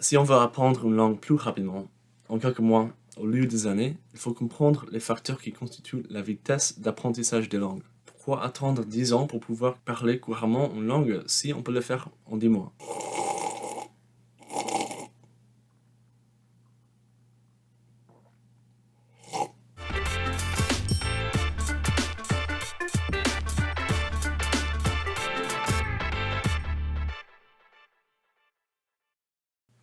Si on veut apprendre une langue plus rapidement, en quelques mois, au lieu des années, il faut comprendre les facteurs qui constituent la vitesse d'apprentissage des langues. Pourquoi attendre 10 ans pour pouvoir parler couramment une langue si on peut le faire en 10 mois?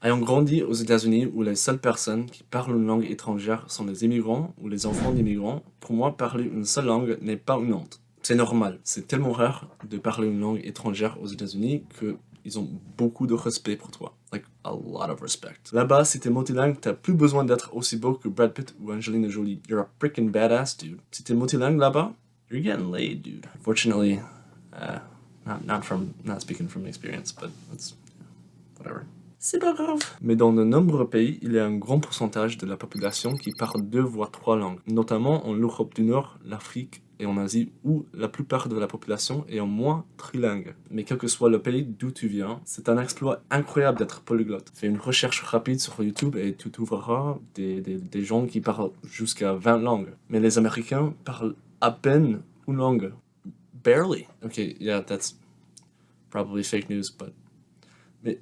Ayant grandi aux États-Unis où les seules personnes qui parlent une langue étrangère sont les immigrants ou les enfants d'immigrants, pour moi, parler une seule langue n'est pas une honte. C'est normal, c'est tellement rare de parler une langue étrangère aux États-Unis qu'ils ont beaucoup de respect pour toi. Like, a lot of respect. Là-bas, si t'es multilingue, t'as plus besoin d'être aussi beau que Brad Pitt ou Angelina Jolie. You're a freaking badass, dude. Si t'es multilingue là-bas, you're getting laid, dude. Fortunately, not speaking from experience, but it's whatever. C'est pas grave. Mais dans de nombreux pays, il y a un grand pourcentage de la population qui parle 2 voire 3 langues, notamment en Europe du Nord, l'Afrique et en Asie, où la plupart de la population est au moins trilingue. Mais quel que soit le pays d'où tu viens, c'est un exploit incroyable d'être polyglotte. Fais une recherche rapide sur YouTube et tu trouveras des gens qui parlent jusqu'à 20 langues. Mais les Américains parlent à peine une langue. Barely. Ok, yeah, that's probably fake news, but...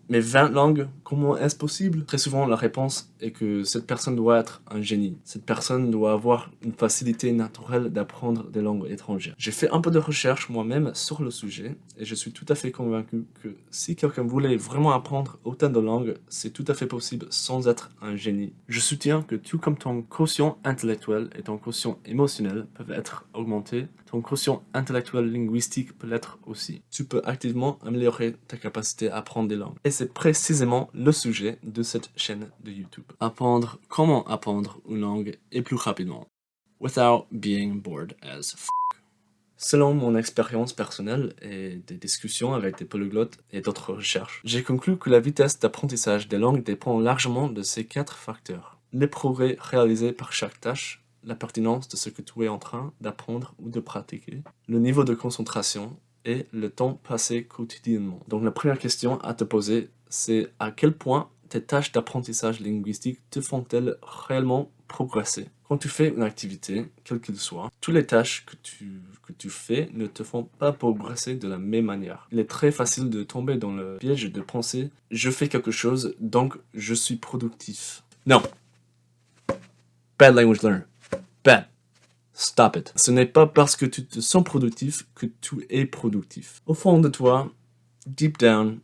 Mais 20 langues, comment est-ce possible? Très souvent, la réponse est que cette personne doit être un génie. Cette personne doit avoir une facilité naturelle d'apprendre des langues étrangères. J'ai fait un peu de recherche moi-même sur le sujet et je suis tout à fait convaincu que si quelqu'un voulait vraiment apprendre autant de langues, c'est tout à fait possible sans être un génie. Je soutiens que tout comme ton quotient intellectuel et ton quotient émotionnel peuvent être augmentés, ton quotient intellectuel linguistique peut l'être aussi. Tu peux activement améliorer ta capacité à apprendre des langues. Et c'est précisément le sujet de cette chaîne de YouTube. Comment apprendre une langue et plus rapidement, without being bored as f***. Selon mon expérience personnelle et des discussions avec des polyglottes et d'autres recherches, j'ai conclu que la vitesse d'apprentissage des langues dépend largement de ces 4 facteurs. Les progrès réalisés par chaque tâche, la pertinence de ce que tu es en train d'apprendre ou de pratiquer, le niveau de concentration et le temps passé quotidiennement. Donc la première question à te poser, c'est à quel point tes tâches d'apprentissage linguistique te font-elles réellement progresser? Quand tu fais une activité, quelle qu'elle soit, toutes les tâches que tu fais ne te font pas progresser de la même manière. Il est très facile de tomber dans le piège de penser « je fais quelque chose, donc je suis productif ». Non. Bad language learner. Bad. Stop it. Ce n'est pas parce que tu te sens productif que tu es productif. Au fond de toi, deep down,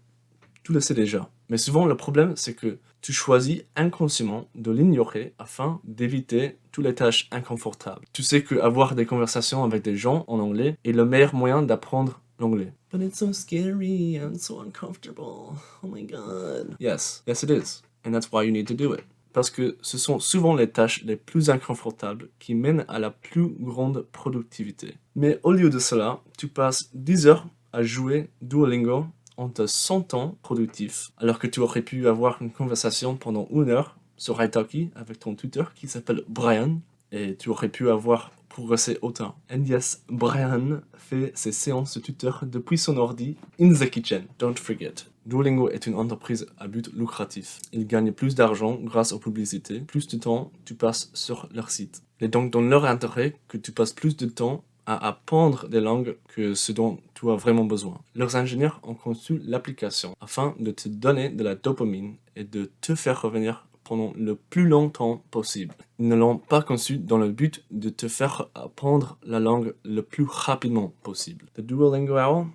tu le sais déjà. Mais souvent, le problème, c'est que tu choisis inconsciemment de l'ignorer afin d'éviter toutes les tâches inconfortables. Tu sais qu'avoir des conversations avec des gens en anglais est le meilleur moyen d'apprendre l'anglais. But it's so scary and so uncomfortable. Oh my god. Yes, it is. And that's why you need to do it. Parce que ce sont souvent les tâches les plus inconfortables qui mènent à la plus grande productivité. Mais au lieu de cela, tu passes 10 heures à jouer Duolingo en te sentant productif, alors que tu aurais pu avoir une conversation pendant 1 heure sur Italki avec ton tuteur qui s'appelle Brian, et tu aurais pu avoir progressé autant. And yes, Brian fait ses séances de tuteur depuis son ordi in the kitchen. Don't forget. Duolingo est une entreprise à but lucratif. Ils gagnent plus d'argent grâce aux publicités, plus de temps tu passes sur leur site. Et donc dans leur intérêt que tu passes plus de temps à apprendre des langues que ce dont tu as vraiment besoin. Leurs ingénieurs ont conçu l'application afin de te donner de la dopamine et de te faire revenir pendant le plus longtemps possible. Ils ne l'ont pas conçu dans le but de te faire apprendre la langue le plus rapidement possible. The Duolingo owl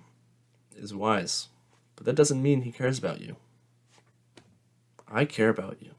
is wise, but that doesn't mean he cares about you. I care about you.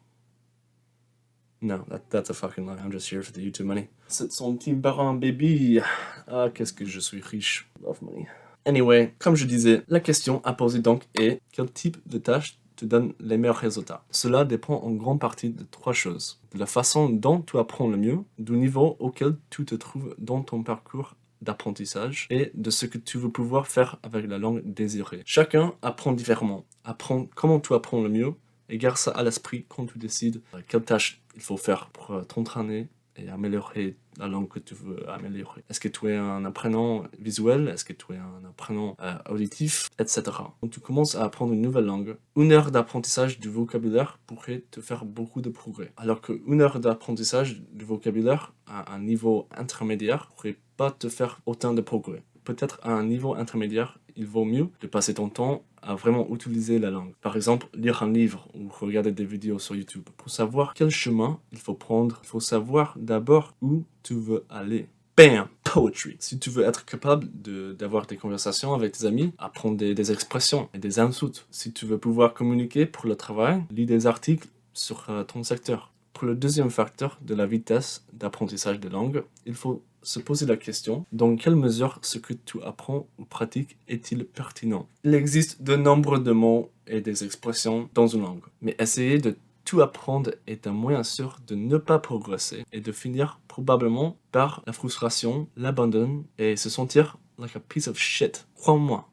No, that's a fucking lie. I'm just here for the YouTube money. 7 centimes par an, baby. Ah, qu'est-ce que je suis riche. Love money. Anyway, comme je disais, la question à poser donc est quel type de tâche te donne les meilleurs résultats? Cela dépend en grande partie de 3 choses. De la façon dont tu apprends le mieux, du niveau auquel tu te trouves dans ton parcours d'apprentissage et de ce que tu veux pouvoir faire avec la langue désirée. Chacun apprend différemment. Apprends comment tu apprends le mieux et garde ça à l'esprit quand tu décides quelle tâche il faut faire pour t'entraîner et améliorer la langue que tu veux améliorer. Est-ce que tu es un apprenant visuel? Est-ce que tu es un apprenant auditif? Etc. Quand tu commences à apprendre une nouvelle langue, 1 heure d'apprentissage du vocabulaire pourrait te faire beaucoup de progrès. Alors que 1 heure d'apprentissage du vocabulaire à un niveau intermédiaire pourrait pas te faire autant de progrès. Peut-être à un niveau intermédiaire, il vaut mieux de passer ton temps à vraiment utiliser la langue. Par exemple, lire un livre ou regarder des vidéos sur YouTube. Pour savoir quel chemin il faut prendre, il faut savoir d'abord où tu veux aller. Bam! Poetry! Si tu veux être capable d'avoir des conversations avec tes amis, apprendre des expressions et des insultes. Si tu veux pouvoir communiquer pour le travail, lis des articles sur ton secteur. Pour le deuxième facteur de la vitesse d'apprentissage des langues, il faut se poser la question, dans quelle mesure ce que tu apprends ou pratiques est-il pertinent? Il existe de nombreux mots et des expressions dans une langue, mais essayer de tout apprendre est un moyen sûr de ne pas progresser et de finir probablement par la frustration, l'abandon et se sentir like a piece of shit. Crois-moi,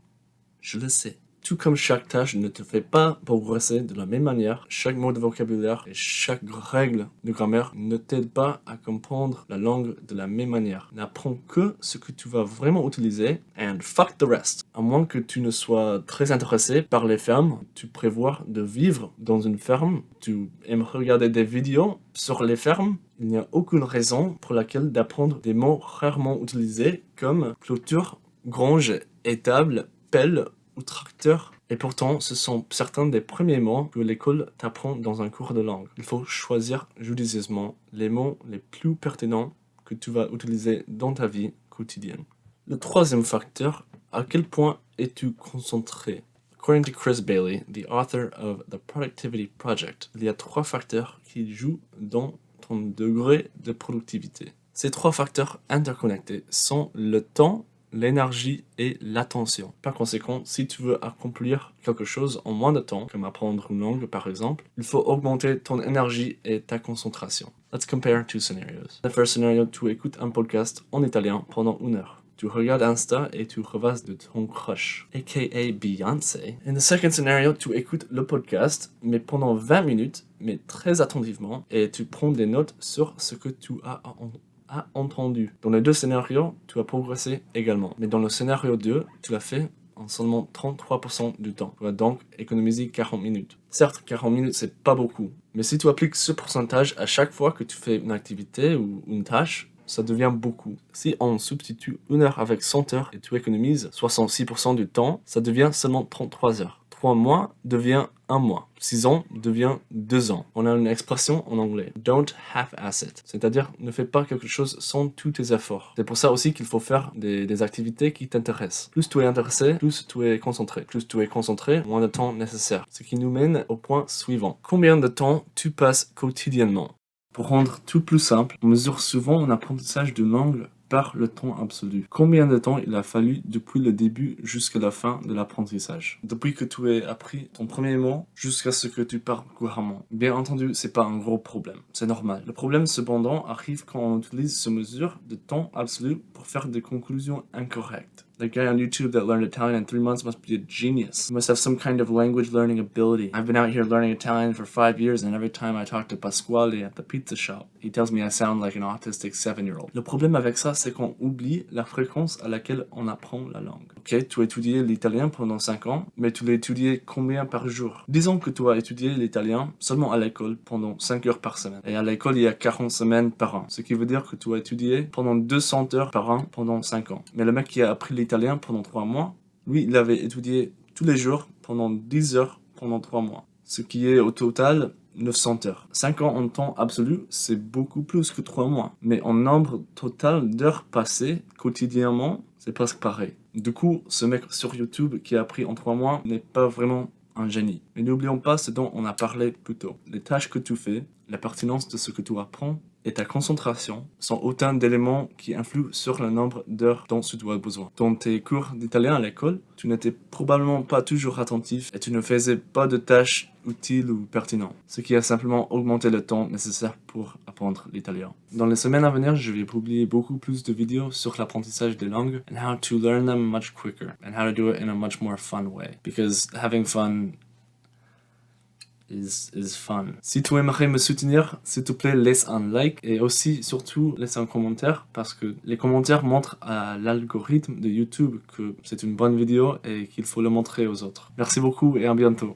je le sais. Tout comme chaque tâche ne te fait pas progresser de la même manière, chaque mot de vocabulaire et chaque règle de grammaire ne t'aide pas à comprendre la langue de la même manière. N'apprends que ce que tu vas vraiment utiliser and fuck the rest. À moins que tu ne sois très intéressé par les fermes, tu prévois de vivre dans une ferme, tu aimes regarder des vidéos sur les fermes, il n'y a aucune raison pour laquelle d'apprendre des mots rarement utilisés comme clôture, grange, étable, pelle ou tracteur. Et pourtant, ce sont certains des premiers mots que l'école t'apprend dans un cours de langue. Il faut choisir judicieusement les mots les plus pertinents que tu vas utiliser dans ta vie quotidienne. Le troisième facteur, à quel point es-tu concentré? According to Chris Bailey, the author of The Productivity Project, il y a 3 facteurs qui jouent dans ton degré de productivité. Ces 3 facteurs interconnectés sont le temps, l'énergie et l'attention. Par conséquent, si tu veux accomplir quelque chose en moins de temps, comme apprendre une langue par exemple, il faut augmenter ton énergie et ta concentration. Let's compare 2 scenarios. The first scenario, tu écoutes un podcast en italien pendant 1 heure. Tu regardes Insta et tu revasses de ton crush, aka Beyoncé. In the second scenario, tu écoutes le podcast, mais pendant 20 minutes, mais très attentivement, et tu prends des notes sur ce que tu as entendu. Dans les 2 scénarios, tu as progressé également. Mais dans le scénario 2, tu l'as fait en seulement 33% du temps. Tu vas donc économiser 40 minutes. Certes, 40 minutes, c'est pas beaucoup. Mais si tu appliques ce pourcentage à chaque fois que tu fais une activité ou une tâche, ça devient beaucoup. Si on substitue 1 heure avec 100 heures et tu économises 66% du temps, ça devient seulement 33 heures. 3 mois devient 1 mois. 6 ans devient 2 ans. On a une expression en anglais, don't half-ass it. C'est-à-dire, ne fais pas quelque chose sans tous tes efforts. C'est pour ça aussi qu'il faut faire des activités qui t'intéressent. Plus tu es intéressé, plus tu es concentré. Plus tu es concentré, moins de temps nécessaire. Ce qui nous mène au point suivant. Combien de temps tu passes quotidiennement? Pour rendre tout plus simple, on mesure souvent un apprentissage d'une langue par le temps absolu. Combien de temps il a fallu depuis le début jusqu'à la fin de l'apprentissage? Depuis que tu as appris ton premier mot jusqu'à ce que tu parles couramment. Bien entendu, c'est pas un gros problème, c'est normal. Le problème cependant arrive quand on utilise ce mesure de temps absolu pour faire des conclusions incorrectes. The guy on YouTube that learned Italian in 3 months must be a genius. He must have some kind of language learning ability. I've been out here learning Italian for 5 years and every time I talk to Pasquale at the pizza shop, he tells me I sound like an autistic 7-year-old. Le problème avec ça, c'est qu'on oublie la fréquence à laquelle on apprend la langue. Ok, tu as étudié l'italien pendant 5 ans, mais tu l'as étudié combien par jour? Disons que tu as étudié l'italien seulement à l'école pendant 5 heures par semaine. Et à l'école, il y a 40 semaines par an. Ce qui veut dire que tu as étudié pendant 200 heures par an pendant 5 ans. Mais le mec qui a appris l'italien pendant 3 mois, lui, il avait étudié tous les jours pendant 10 heures pendant 3 mois. Ce qui est au total 900 heures. 5 ans en temps absolu, c'est beaucoup plus que 3 mois. Mais en nombre total d'heures passées quotidiennement, c'est presque pareil. Du coup, ce mec sur YouTube qui a appris en 3 mois n'est pas vraiment un génie. Mais n'oublions pas ce dont on a parlé plus tôt. Les tâches que tu fais, la pertinence de ce que tu apprends et ta concentration sont autant d'éléments qui influent sur le nombre d'heures dont tu as besoin. Dans tes cours d'italien à l'école, tu n'étais probablement pas toujours attentif et tu ne faisais pas de tâches utiles ou pertinentes, ce qui a simplement augmenté le temps nécessaire pour apprendre l'italien. Dans les semaines à venir, je vais publier beaucoup plus de vidéos sur l'apprentissage des langues and how to learn them much quicker and how to do it in a much more fun way. Because having fun is fun. Si tu aimerais me soutenir, s'il te plaît, laisse un like et aussi, surtout, laisse un commentaire parce que les commentaires montrent à l'algorithme de YouTube que c'est une bonne vidéo et qu'il faut le montrer aux autres. Merci beaucoup et à bientôt.